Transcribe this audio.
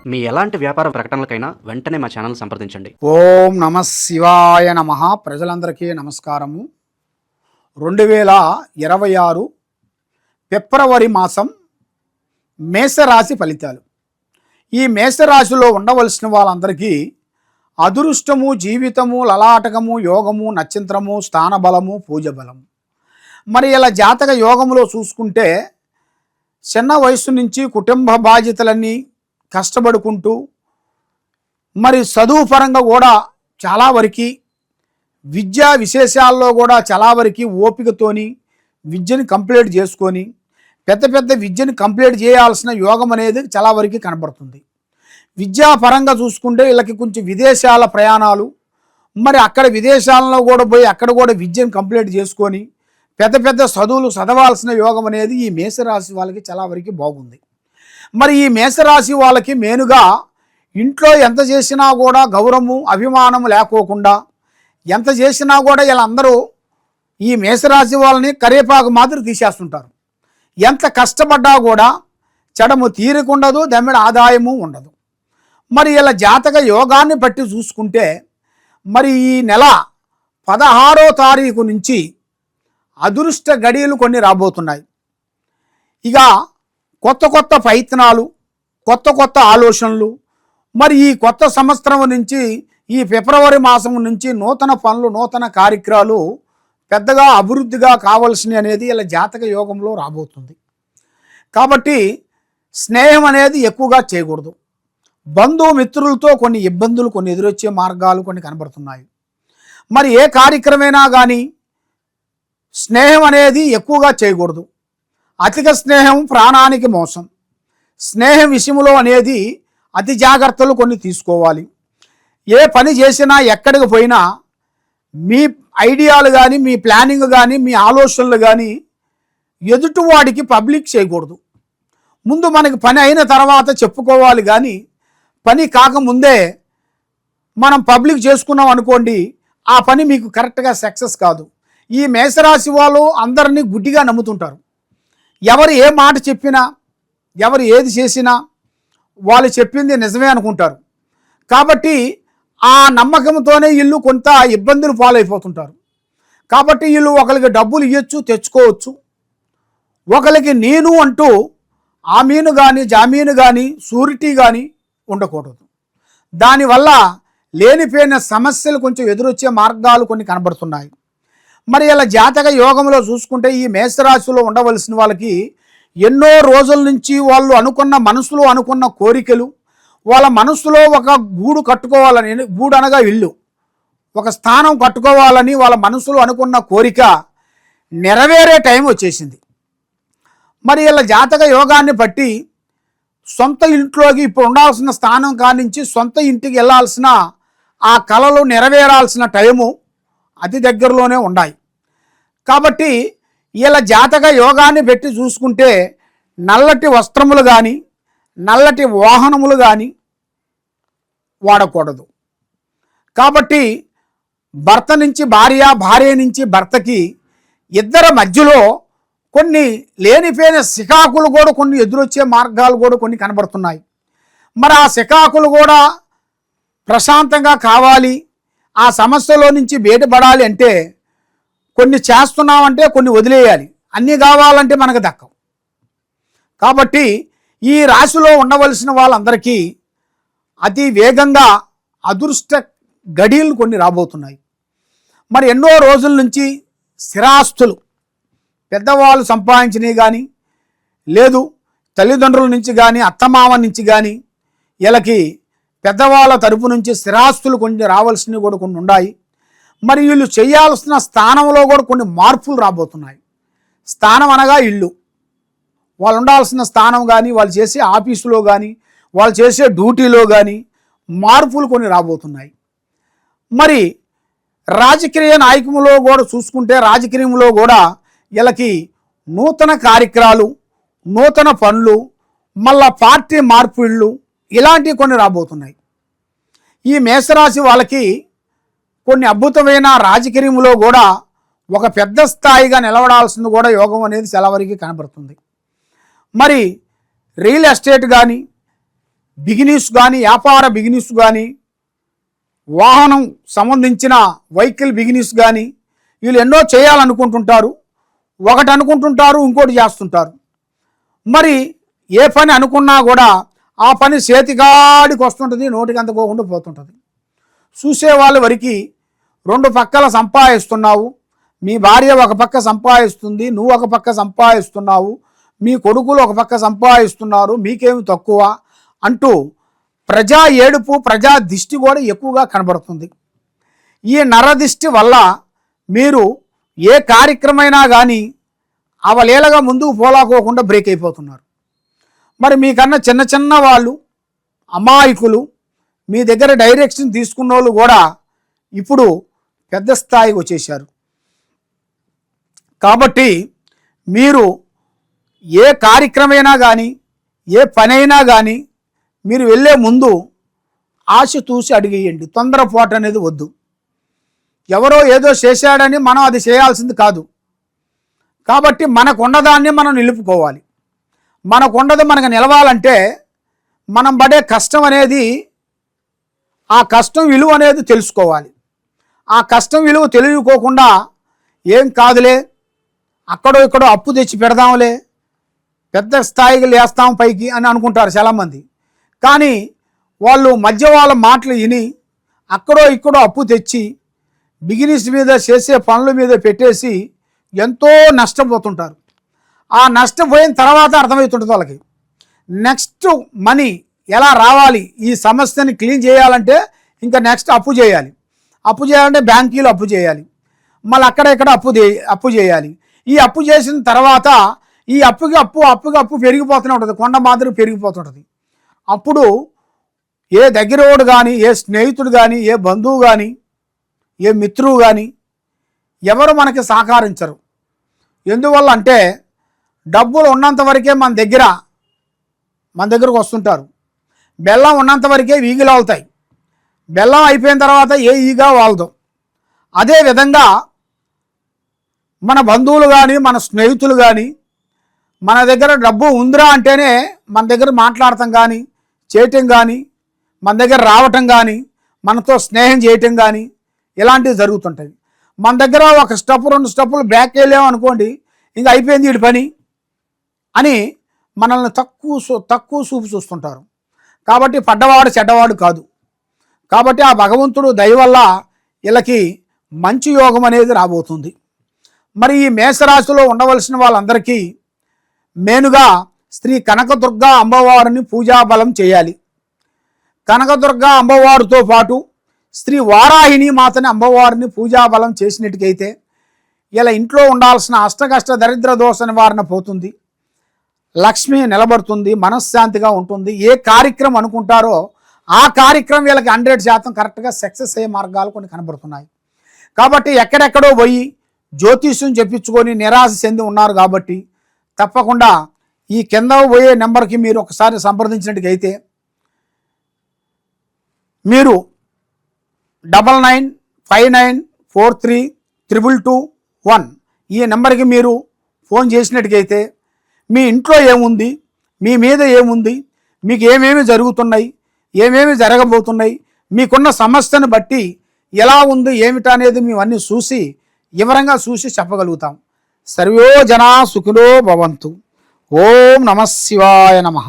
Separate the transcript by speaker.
Speaker 1: మీ ఎలాంటి వ్యాపార ప్రకటనలకైనా వెంటనే మా ఛానల్ సంప్రదించండి.
Speaker 2: ఓం నమ శివాయ నమ. ప్రజలందరికీ నమస్కారము. 2026 ఫిబ్రవరి మాసం మేషరాశి ఫలితాలు. ఈ మేషరాశిలో ఉండవలసిన వాళ్ళందరికీ అదృష్టము, జీవితము, లలాటకము, యోగము, నక్షత్రము, స్థానబలము, పూజ బలము. మరి ఇలా జాతక యోగములో చూసుకుంటే చిన్న వయసు నుంచి కుటుంబ బాధ్యతలన్నీ కష్టపడుకుంటూ మరి చదువు పరంగా కూడా చాలా వరకు విద్యా విశేషాల్లో కూడా చాలా వరకు ఓపికతోని విద్యను కంప్లీట్ చేసుకొని పెద్ద పెద్ద విద్యను కంప్లీట్ చేయాల్సిన యోగం అనేది చాలా వరకు కనబడుతుంది. విద్యాపరంగా చూసుకుంటే వీళ్ళకి కొంచెం విదేశాల ప్రయాణాలు, మరి అక్కడ విదేశాలలో కూడా పోయి అక్కడ కూడా విద్యను కంప్లీట్ చేసుకొని పెద్ద పెద్ద చదువులు చదవాల్సిన యోగం అనేది ఈ మేషరాశి వాళ్ళకి చాలా వరకు బాగుంది. మరి ఈ మేషరాశి వాళ్ళకి మెయిన్గా ఇంట్లో ఎంత చేసినా కూడా గౌరవము, అభిమానము లేకోకుండా ఎంత చేసినా కూడా వీళ్ళందరూ ఈ మేషరాశి వాళ్ళని కరేపాకు మాదిరి తీసేస్తుంటారు. ఎంత కష్టపడ్డా కూడా చెడము తీరికుండదు, దమ్మిడ ఆదాయము ఉండదు. మరి ఇలా జాతక యోగాన్ని బట్టి చూసుకుంటే మరి ఈ నెల 16వ తారీఖు నుంచి అదృష్ట గడియలు కొన్ని రాబోతున్నాయి. ఇక కొత్త కొత్త ప్రయత్నాలు, కొత్త కొత్త ఆలోచనలు, మరి ఈ కొత్త సంవత్సరం నుంచి ఈ ఫిబ్రవరి మాసం నుంచి నూతన పనులు, నూతన కార్యక్రమాలు పెద్దగా అభివృద్ధిగా కావాల్సినవి అనేది ఇలా జాతక యోగంలో రాబోతుంది. కాబట్టి స్నేహం అనేది ఎక్కువగా చేయకూడదు. బంధుమిత్రులతో కొన్ని ఇబ్బందులు, కొన్ని ఎదురొచ్చే మార్గాలు కొన్ని కనబడుతున్నాయి. మరి ఏ కార్యక్రమైనా కానీ స్నేహం అనేది ఎక్కువగా చేయకూడదు. అధిక స్నేహం ప్రాణానికి మోసం. స్నేహం విషయంలో అనేది అతి జాగ్రత్తలు కొన్ని తీసుకోవాలి. ఏ పని చేసినా ఎక్కడికి పోయినా మీ ఐడియాలు కానీ, మీ ప్లానింగ్ కానీ, మీ ఆలోచనలు కానీ ఎదుటివాడికి పబ్లిక్ చేయకూడదు. ముందు మనకి పని అయిన తర్వాత చెప్పుకోవాలి, కానీ పని కాకముందే మనం పబ్లిక్ చేసుకున్నాం అనుకోండి, ఆ పని మీకు కరెక్ట్గా సక్సెస్ కాదు. ఈ మేషరాశి వాళ్ళు అందరినీ గుడ్డిగా నమ్ముతుంటారు. ఎవరు ఏ మాట చెప్పినా, ఎవరు ఏది చేసినా వాళ్ళు చెప్పింది నిజమే అనుకుంటారు. కాబట్టి ఆ నమ్మకంతోనే వీళ్ళు కొంత ఇబ్బందులు పాలైపోతుంటారు. కాబట్టి వీళ్ళు ఒకరికి డబ్బులు ఇవ్వచ్చు, తెచ్చుకోవచ్చు. ఒకరికి నేను అంటూ ఆమీను కానీ, జామీను కానీ, షూరిటీ కానీ ఉండకూడదు. దానివల్ల లేనిపోయిన సమస్యలు కొంచెం ఎదురొచ్చే మార్గాలు కొన్ని కనబడుతున్నాయి. మరి ఇలా జాతక యోగంలో చూసుకుంటే ఈ మేషరాశిలో ఉండవలసిన వాళ్ళకి ఎన్నో రోజుల నుంచి వాళ్ళు అనుకున్న మనసులో అనుకున్న కోరికలు, వాళ్ళ మనసులో ఒక గూడు కట్టుకోవాలని, గూడు అనగా ఇల్లు, ఒక స్థానం కట్టుకోవాలని వాళ్ళ మనసులో అనుకున్న కోరిక నెరవేరే టైం వచ్చేసింది. మరి ఇలా జాతక యోగాన్ని బట్టి సొంత ఇంట్లోకి ఇప్పుడు ఉండాల్సిన స్థానం కానించి సొంత ఇంటికి వెళ్ళాల్సిన ఆ కలలు నెరవేరాల్సిన టైము అతి దగ్గరలోనే ఉన్నాయి. కాబట్టి ఇలా జాతక యోగాన్ని పెట్టి చూసుకుంటే నల్లటి వస్త్రములు కానీ, నల్లటి వాహనములు కానీ వాడకూడదు. కాబట్టి భర్త నుంచి భార్య, భార్య నుంచి భర్తకి ఇద్దరి మధ్యలో కొన్ని లేనిపోయిన సికాకులు కూడా కొన్ని ఎదురొచ్చే మార్గాలు కూడా కొన్ని కనబడుతున్నాయి. మరి ఆ సికాకులు కూడా ప్రశాంతంగా కావాలి, ఆ సమస్యలో నుంచి బయటపడాలి అంటే కొన్ని చేస్తున్నామంటే కొన్ని వదిలేయాలి. అన్నీ కావాలంటే మనకు దక్కవు. కాబట్టి ఈ రాశిలో ఉండవలసిన వాళ్ళందరికీ అతి వేగంగా అదృష్ట గడియలు కొన్ని రాబోతున్నాయి. మరి ఎన్నో రోజుల నుంచి స్థిరాస్తులు పెద్దవాళ్ళు సంపాదించినవి కానీ, లేదు తల్లిదండ్రుల నుంచి కానీ, అత్తమామ నుంచి కానీ వీళ్ళకి పెద్దవాళ్ళ తరపు నుంచి స్థిరాస్తులు కొంచెం రావాల్సినవి కూడా కొన్ని ఉన్నాయి. మరి వీళ్ళు చేయాల్సిన స్థానంలో కూడా కొన్ని మార్పులు రాబోతున్నాయి. స్థానం అనగా ఇల్లు, వాళ్ళు ఉండాల్సిన స్థానం కానీ, వాళ్ళు చేసే ఆఫీసులో కానీ, వాళ్ళు చేసే డ్యూటీలో కానీ మార్పులు కొన్ని రాబోతున్నాయి. మరి రాజకీయ నాయకులలో కూడా చూసుకుంటే రాజకీయంలో కూడా వీళ్ళకి నూతన కార్యక్రమాలు, నూతన పనులు, మళ్ళా పార్టీ మార్పుళ్ళు ఇలాంటివి కొన్ని రాబోతున్నాయి. ఈ మేషరాశి వాళ్ళకి కొన్ని అద్భుతమైన రాజకీయంలో కూడా ఒక పెద్ద స్థాయిగా నిలబడాల్సింది కూడా యోగం అనేది చాలా వరకు కనబడుతుంది. మరి రియల్ ఎస్టేట్ కానీ, బిగినీస్ కానీ, వ్యాపార బిగినీస్ కానీ, వాహనం సంబంధించిన వెహికల్ బిగినీస్ కానీ, వీళ్ళు ఎన్నో చేయాలనుకుంటుంటారు. ఒకటి అనుకుంటుంటారు, ఇంకోటి చేస్తుంటారు. మరి ఏ పని అనుకున్నా కూడా ఆ పని చేతికాడికి వస్తుంటుంది, నోటికి అందుకోకుండా పోతుంటుంది. చూసేవాళ్ళ వరకు రెండు పక్కల సంపాదిస్తున్నావు, మీ భార్య ఒక పక్క సంపాదిస్తుంది, నువ్వు ఒక పక్క సంపాదిస్తున్నావు, మీ కొడుకులు ఒక పక్క సంపాదిస్తున్నారు, మీకేమి తక్కువ అంటూ ప్రజా ఏడుపు, ప్రజా దిష్టి కూడా ఎక్కువగా కనబడుతుంది. ఈ నరదిష్టి వల్ల మీరు ఏ కార్యక్రమైనా కానీ అవలేలగా ముందుకు పోలాకోకుండా బ్రేక్ అయిపోతున్నారు. మరి మీకన్నా చిన్న చిన్న వాళ్ళు, అమాయకులు, మీ దగ్గర డైరెక్షన్ తీసుకున్న వాళ్ళు కూడా ఇప్పుడు పెద్ద స్థాయికి వచ్చేసారు. కాబట్టి మీరు ఏ కార్యక్రమైనా కానీ, ఏ పనైనా కానీ మీరు వెళ్ళే ముందు ఆశ చూసి అడిగేయండి. తొందరపాటు అనేది వద్దు. ఎవరో ఏదో చేశాడని మనం అది చేయాల్సింది కాదు. కాబట్టి మనకున్నదాన్ని మనం నిలుపుకోవాలి. మనకున్నది మనకు నిలవాలంటే మనం పడే కష్టం అనేది, ఆ కష్టం విలువ అనేది తెలుసుకోవాలి. ఆ కష్టం విలువ తెలియకోకుండా ఏం కాదులే, అక్కడో ఇక్కడో అప్పు తెచ్చి పెడదాంలే, పెద్ద స్థాయికి లేస్తాం పైకి అని అనుకుంటారు చాలామంది. కానీ వాళ్ళు మధ్య వాళ్ళ మాటలు విని అక్కడో ఇక్కడో అప్పు తెచ్చి బిజినెస్ మీద చేసే పనుల మీద పెట్టేసి ఎంతో నష్టపోతుంటారు. ఆ నష్టపోయిన తర్వాత అర్థమవుతుంటుంది వాళ్ళకి నెక్స్ట్ మనీ ఎలా రావాలి, ఈ సమస్యని క్లీన్ చేయాలంటే ఇంకా నెక్స్ట్ అప్పు చేయాలి. అప్పు చేయాలంటే బ్యాంకీలో అప్పు చేయాలి, మళ్ళీ అక్కడ ఇక్కడ అప్పు చేయాలి. ఈ అప్పు చేసిన తర్వాత ఈ అప్పుకి అప్పు పెరిగిపోతూనే ఉంటుంది, కొండ మాదిరి పెరిగిపోతుంటుంది. అప్పుడు ఏ దగ్గరవాడు కానీ, ఏ స్నేహితుడు కానీ, ఏ బంధువు కానీ, ఏ మిత్రువు కానీ ఎవరు మనకి సహకరించరు. ఎందువల్ల అంటే డబ్బులు ఉన్నంత వరకే మన దగ్గరకు వస్తుంటారు. బెల్లం ఉన్నంత వరకే ఈగలు వాళ్తాయి, బెల్లం అయిపోయిన తర్వాత ఏ ఈగ వాళ్దాం. అదేవిధంగా మన బంధువులు కానీ, మన స్నేహితులు కానీ మన దగ్గర డబ్బు ఉందిరా అంటేనే మన దగ్గర మాట్లాడటం కానీ, చేయటం కానీ, మన దగ్గర రావటం కానీ, మనతో స్నేహం చేయటం కానీ ఇలాంటివి జరుగుతుంటాయి. మన దగ్గర ఒక స్టెప్, రెండు స్టెప్పులు బ్యాక్ వెళ్ళాము అనుకోండి, ఇంకా అయిపోయింది వీడి పని అని మనల్ని తక్కువ చూపు చూస్తుంటారు. కాబట్టి పడ్డవాడు చెడ్డవాడు కాదు. కాబట్టి ఆ భగవంతుడు దయ వల్ల వీళ్ళకి మంచి యోగం అనేది రాబోతుంది. మరి ఈ మేషరాశిలో ఉండవలసిన వాళ్ళందరికీ మెయిన్గా శ్రీ కనకదుర్గ అమ్మవారిని పూజాబలం చేయాలి. కనకదుర్గ అమ్మవారితో పాటు శ్రీ వారాహిణి మాతని అమ్మవారిని పూజాబలం చేసినట్టుకైతే ఇలా ఇంట్లో ఉండాల్సిన అష్టకష్ట దరిద్ర దోష నివారణ పోతుంది, లక్ష్మి నిలబడుతుంది, మనశ్శాంతిగా ఉంటుంది. ఏ కార్యక్రమం అనుకుంటారో ఆ కార్యక్రమం వీళ్ళకి 100% కరెక్ట్గా సక్సెస్ అయ్యే మార్గాలు కొన్ని కనబడుతున్నాయి. కాబట్టి ఎక్కడెక్కడో పోయి జ్యోతిష్యం చెప్పించుకొని నిరాశ చెంది ఉన్నారు. కాబట్టి తప్పకుండా ఈ కింద పోయే నెంబర్కి మీరు ఒకసారి సంప్రదించినట్టుకైతే మీరు 9959432221 ఈ నెంబర్కి మీరు ఫోన్ చేసినట్టుకైతే మీ ఇంట్లో ఏముంది, మీ మీద ఏముంది, మీకు ఏమేమి జరుగుతున్నాయి, ఏమేమి జరగబోతున్నాయి, మీకున్న సమస్యను బట్టి ఎలా ఉంది ఏమిటా అనేది మేము అన్నీ చూసి వివరంగా చూసి చెప్పగలుగుతాం. సర్వే జనా సుఖినో భవంతు. ఓం నమః శివాయ నమః.